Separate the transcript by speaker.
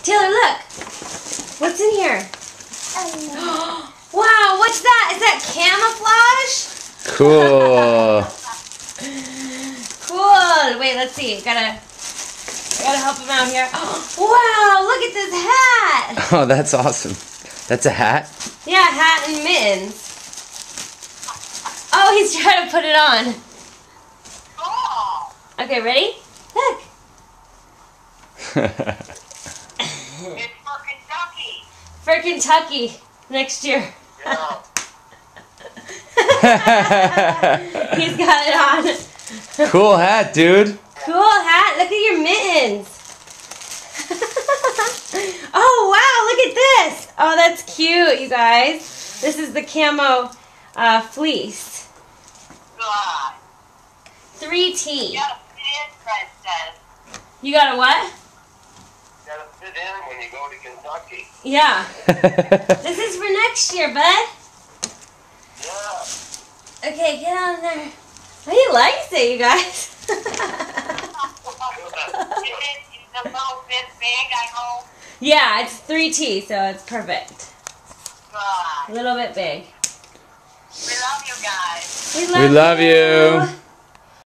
Speaker 1: Taylor, look. What's in here? Wow, what's that? Is that camouflage?
Speaker 2: Cool.
Speaker 1: Cool. Wait, let's see. I gotta help him out here. Wow, look at this hat.
Speaker 2: Oh, that's awesome. That's a hat?
Speaker 1: Yeah, hat and mittens. Oh, he's trying to put it on. Okay, ready? Look.
Speaker 3: It's for Kentucky.
Speaker 1: For Kentucky next year.
Speaker 3: Yeah.
Speaker 1: He's got it on.
Speaker 2: Cool hat, dude.
Speaker 1: Cool hat. Look at your mittens. Oh, wow. Look at this. Oh, that's cute, you guys. This is the camo fleece.
Speaker 3: God.
Speaker 1: 3T.
Speaker 3: You gotta fit in, Princess.
Speaker 1: You got a what?
Speaker 3: You gotta fit in when you go to Kentucky.
Speaker 1: Yeah. This is for next year, bud.
Speaker 3: Yeah.
Speaker 1: Okay, get on there. Oh, he likes it, you guys.
Speaker 3: Is the boat this big, I hope?
Speaker 1: Yeah, it's 3T, so it's perfect.
Speaker 3: God.
Speaker 1: A little bit big.
Speaker 3: We love you guys.
Speaker 1: We love you.